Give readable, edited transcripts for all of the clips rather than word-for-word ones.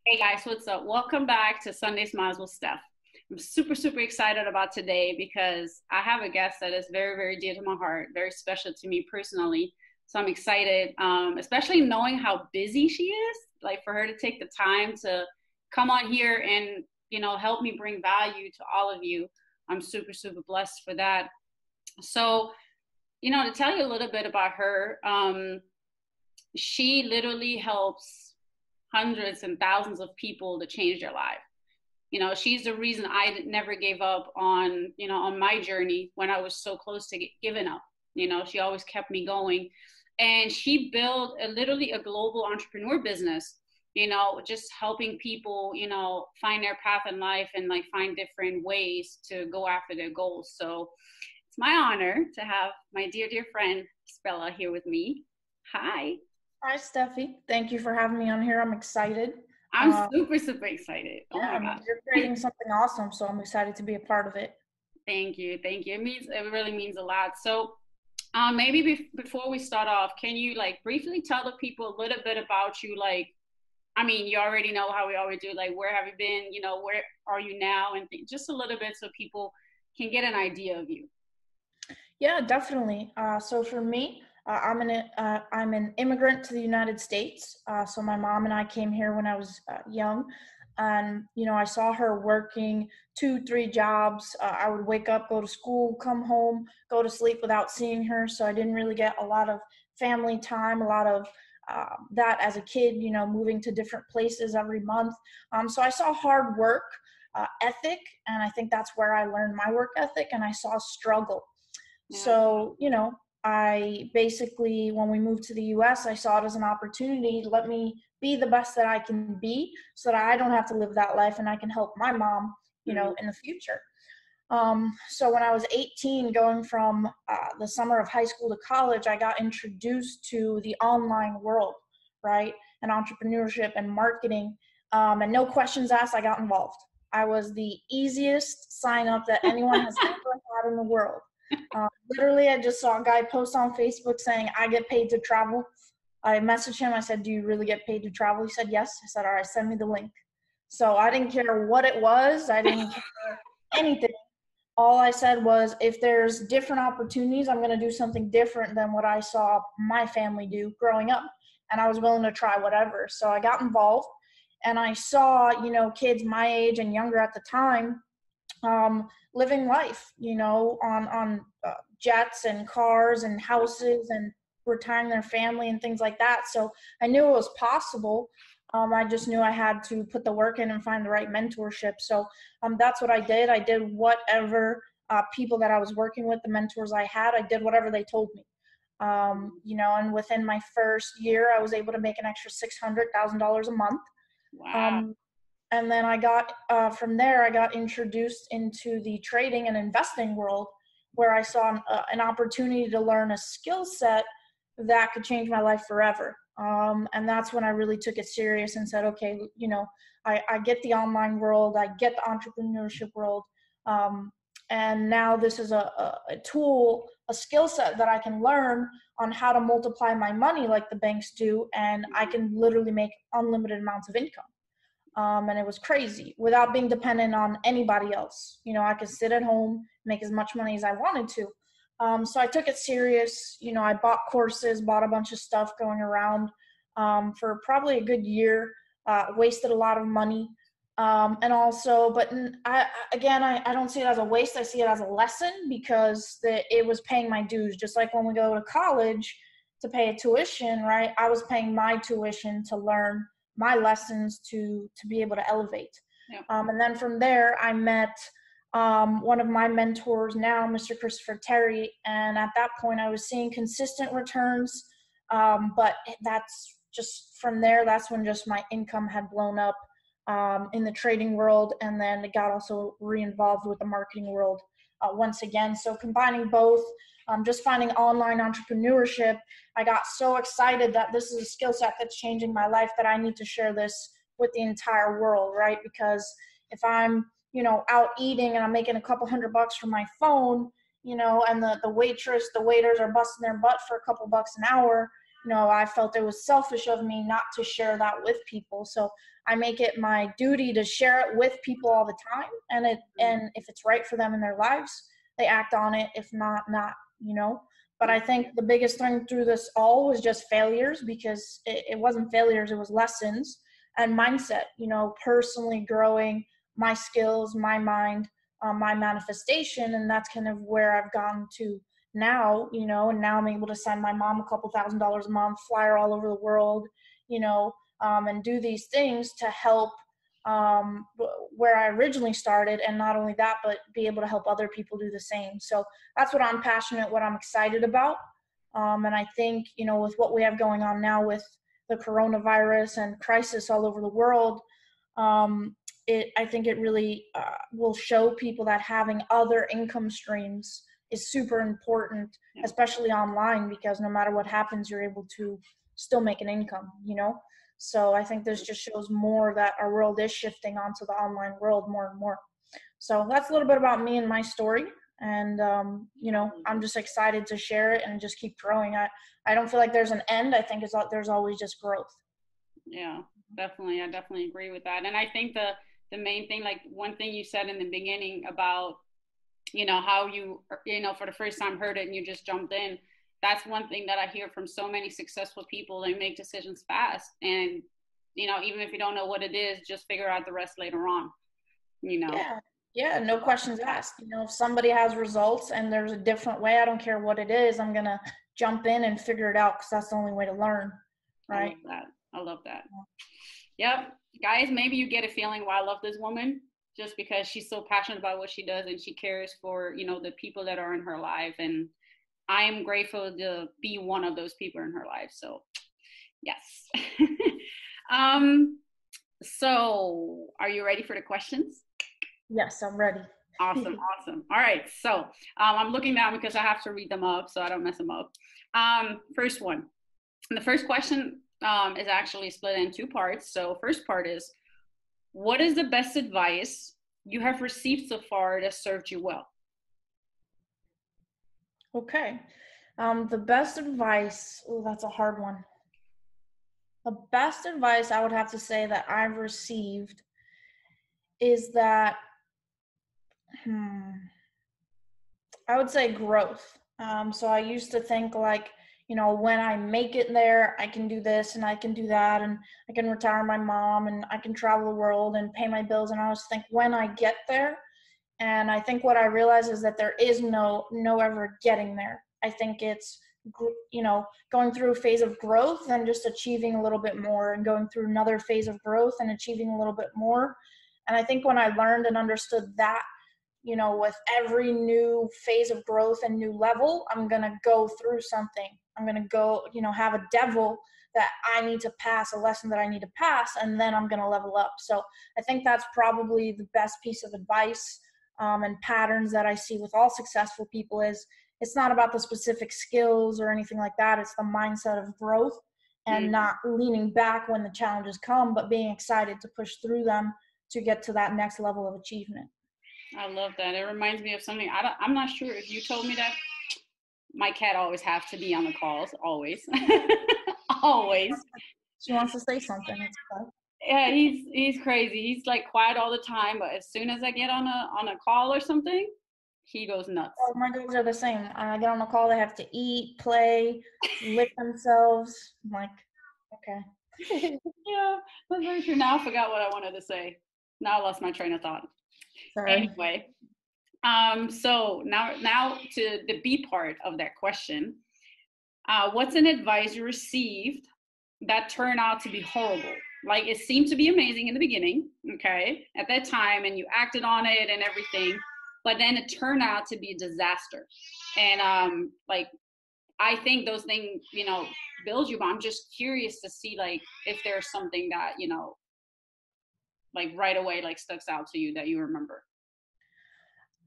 Hey guys, what's up? Welcome back to Sunday Smiles with Steph. I'm super excited about today because I have a guest that is very dear to my heart, very special to me personally. So I'm excited, especially knowing how busy she is, like for her to take the time to come on here and, help me bring value to all of you. I'm super blessed for that. So, to tell you a little bit about her, she literally helps hundreds and thousands of people to change their life. She's the reason I never gave up on, on my journey when I was so close to giving up. She always kept me going. And she built literally a global entrepreneur business, just helping people, find their path in life and like find different ways to go after their goals. So it's my honor to have my dear friend Spela here with me. Hi. Hi, Steffi. Thank you for having me on here. I'm excited. I'm Uh, super excited. Oh yeah, my I mean, God. you're creating something awesome, so I'm excited to be a part of it. Thank you. It really means a lot. So, maybe before we start off, can you like briefly tell the people a little bit about you? Like, I mean, you already know how we always do. Like, where have you been? Where are you now? And just a little bit so people can get an idea of you. Yeah, definitely. So for me, I'm an immigrant to the United States. So my mom and I came here when I was young, and I saw her working two, three jobs. I would wake up, go to school, come home, go to sleep without seeing her. So I didn't really get a lot of family time, a lot of that as a kid. Moving to different places every month. So I saw hard work. Ethic, and I think that's where I learned my work ethic, and I saw struggle. Yeah. So, I basically, when we moved to the US, I saw it as an opportunity. Let me be the best that I can be so that I don't have to live that life and I can help my mom, Mm. in the future. So when I was 18, going from the summer of high school to college, I got introduced to the online world, right? And entrepreneurship and marketing. And no questions asked, I got involved. I was the easiest sign up that anyone has ever had in the world. Literally, I just saw a guy post on Facebook saying, I get paid to travel. I messaged him. I said, do you really get paid to travel? He said, yes. I said, all right, send me the link. So I didn't care what it was. I didn't care anything. All I said was, if there's different opportunities, I'm going to do something different than what I saw my family do growing up. And I was willing to try whatever. So I got involved, and I saw, kids my age and younger at the time, living life, on jets and cars and houses and retiring their family and things like that. So I knew it was possible. I just knew I had to put the work in and find the right mentorship. So that's what I did. I did whatever people that I was working with, the mentors I had, I did whatever they told me. And within my first year, I was able to make an extra $600,000 a month. Wow. Um, and then from there, I got introduced into the trading and investing world, where I saw an opportunity to learn a skill set that could change my life forever. And that's when I really took it serious and said, okay, I get the online world, I get the entrepreneurship world. And now this is a tool, a skill set that I can learn on how to multiply my money like the banks do. And I can literally make unlimited amounts of income. And it was crazy without being dependent on anybody else. I could sit at home, make as much money as I wanted to. So I took it serious. I bought courses, bought a bunch of stuff going around for probably a good year, wasted a lot of money. And also, but I don't see it as a waste. I see it as a lesson, because it was paying my dues. Just like when we go to college to pay a tuition, right? I was paying my tuition to learn my lessons to be able to elevate. Yeah. And then from there, I met one of my mentors now, Mr. Christopher Terry. And at that point, I was seeing consistent returns. But that's just from there, that's when just my income had blown up in the trading world. And then it got also re-involved with the marketing world once again. So combining both, just finding online entrepreneurship, I got so excited that this is a skill set that's changing my life, that I need to share this with the entire world, right? Because if I'm, out eating and I'm making a couple $100 from my phone, and the waiters are busting their butt for a couple bucks an hour, I felt it was selfish of me not to share that with people. So I make it my duty to share it with people all the time. And if it's right for them in their lives, they act on it. If not, not. But I think the biggest thing through this all was just failures, because it wasn't failures, it was lessons and mindset, personally growing my skills, my mind, my manifestation. And that's kind of where I've gotten to now, and now I'm able to send my mom a couple $1,000s a month, fly her all over the world, and do these things to help where I originally started. And not only that, but be able to help other people do the same. So that's what I'm passionate, what I'm excited about. And I think, with what we have going on now with the coronavirus and crisis all over the world, I think it really will show people that having other income streams is super important, especially online, because no matter what happens, you're able to still make an income, So I think this just shows more that our world is shifting onto the online world more and more. So that's a little bit about me and my story. And, I'm just excited to share it and just keep growing. I don't feel like there's an end. I think there's always just growth. Yeah, definitely. I definitely agree with that. And I think the main thing, like one thing you said in the beginning about, how you for the first time heard it and you just jumped in. That's one thing that I hear from so many successful people. They make decisions fast. And, even if you don't know what it is, just figure out the rest later on, Yeah, no questions asked. If somebody has results and there's a different way, I don't care what it is, I'm going to jump in and figure it out, because that's the only way to learn, right? I love that. Yep. Guys, maybe you get a feeling why I love this woman, just because she's so passionate about what she does and she cares for, the people that are in her life. And I am grateful to be one of those people in her life. So yes. So are you ready for the questions? Yes, I'm ready. Awesome. All right. So I'm looking down because I have to read them up so I don't mess them up. First one. The first question is actually split in two parts. So first part is, what is the best advice you have received so far that served you well? Okay. The best advice, that's a hard one. The best advice I would have to say that I've received is that, I would say growth. So I used to think like, when I make it there, I can do this and I can do that, and I can retire my mom and I can travel the world and pay my bills. And I always think when I get there, and I think what I realize is that there is no ever getting there. I think it's, going through a phase of growth and just achieving a little bit more, and going through another phase of growth and achieving a little bit more. And I think when I learned and understood that, with every new phase of growth and new level, I'm going to go through something. I'm going to go, have a devil that I need to pass, a lesson that I need to pass, and then I'm going to level up. So I think that's probably the best piece of advice and patterns that I see with all successful people is it's not about the specific skills or anything like that. It's the mindset of growth and not leaning back when the challenges come, but being excited to push through them to get to that next level of achievement. I love that. It reminds me of something. I'm not sure if you told me that. My cat always has to be on the calls, always. Always. She wants to say something. It's fun. Yeah, he's crazy. He's like quiet all the time, but as soon as I get on a call or something, he goes nuts. Oh, my dogs are the same. I get on a call, they have to eat, play, lick themselves. I'm like, okay. Yeah, that's very true. Now I forgot what I wanted to say. Now I lost my train of thought. Sorry. Anyway, so now to the B part of that question. What's an advice you received that turned out to be horrible? Like it seemed to be amazing in the beginning, okay, at that time, and you acted on it and everything, but then it turned out to be a disaster. And like I think those things, build you, but I'm just curious to see like if there's something that, like right away, like sticks out to you that you remember.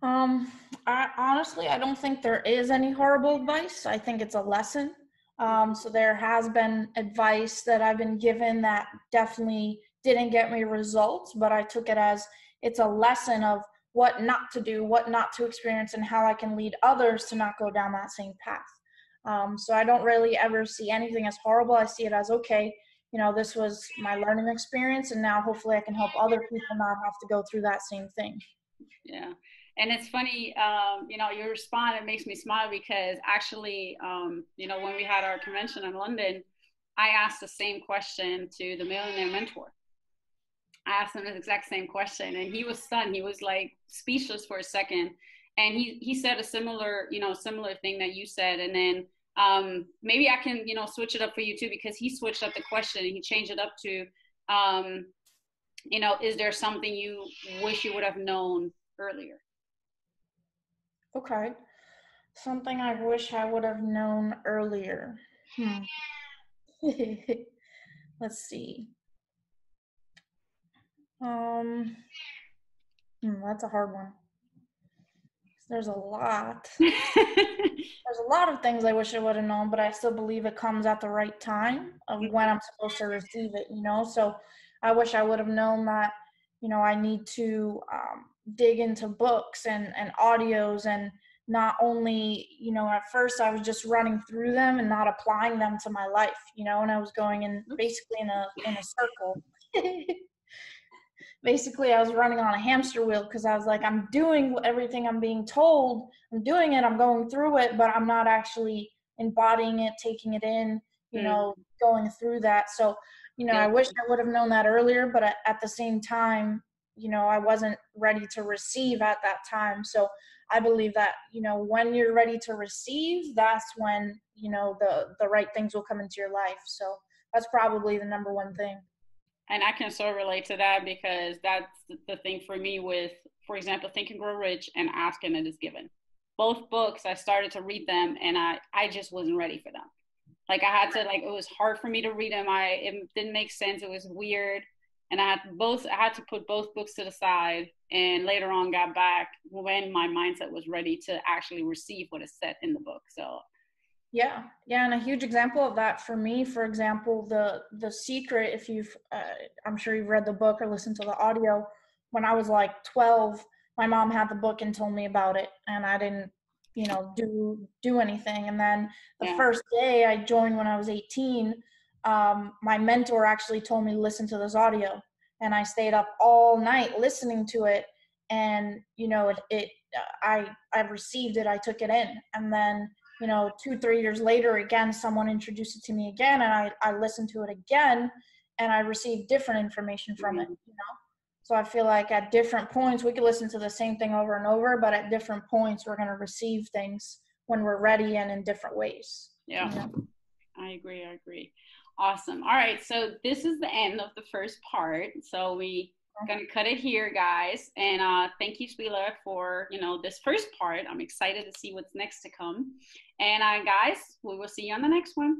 I honestly, I don't think there is any horrible advice. I think it's a lesson. So there has been advice that I've been given that definitely didn't get me results, but I took it as it's a lesson of what not to do, what not to experience, and how I can lead others to not go down that same path. So I don't really ever see anything as horrible. I see it as, okay, this was my learning experience, and now hopefully I can help other people not have to go through that same thing. Yeah. And it's funny, your response, it makes me smile because actually, when we had our convention in London, I asked the same question to the Millionaire Mentor. I asked him the exact same question, and he was stunned. He was like speechless for a second, and he said a similar thing that you said, and then maybe I can switch it up for you too, because he switched up the question and he changed it up to, is there something you wish you would have known earlier? Okay. Something I wish I would have known earlier. Let's see. Um, that's a hard one. There's a lot. There's a lot of things I wish I would have known, but I still believe it comes at the right time of when I'm supposed to receive it, So I wish I would have known that, I need to dig into books and audios, and not only, at first I was just running through them and not applying them to my life, and I was going in basically in a circle. Basically I was running on a hamster wheel, because I was like, I'm doing everything I'm being told, I'm doing it, I'm going through it, but I'm not actually embodying it, taking it in, going through that. So, I wish I would have known that earlier, but at the same time, I wasn't ready to receive at that time. So I believe that, when you're ready to receive, that's when, the right things will come into your life. So that's probably the number one thing. And I can so relate to that, because that's the thing for me with, for example, Think and Grow Rich and Ask and It Is Given. Both books, I started to read them and I just wasn't ready for them. Like I had to, it was hard for me to read them. It didn't make sense. It was weird. And I had to put both books to the side, and later on got back when my mindset was ready to actually receive what is said in the book. So yeah, and a huge example of that for me, for example, the Secret. If you've, I'm sure you've read the book or listened to the audio. When I was like 12, my mom had the book and told me about it, and I didn't, do anything. And then the first day I joined when I was 18, my mentor actually told me to listen to this audio, and I stayed up all night listening to it. And I received it, I took it in, and then 2-3 years later, again, someone introduced it to me again, and I listened to it again, and I received different information from it, So I feel like at different points, we could listen to the same thing over and over, but at different points, we're going to receive things when we're ready and in different ways. Yeah, I agree. Awesome. All right. So this is the end of the first part. So we gonna cut it here, guys, and thank you, Spela, for this first part. I'm excited to see what's next to come, and guys, we will see you on the next one.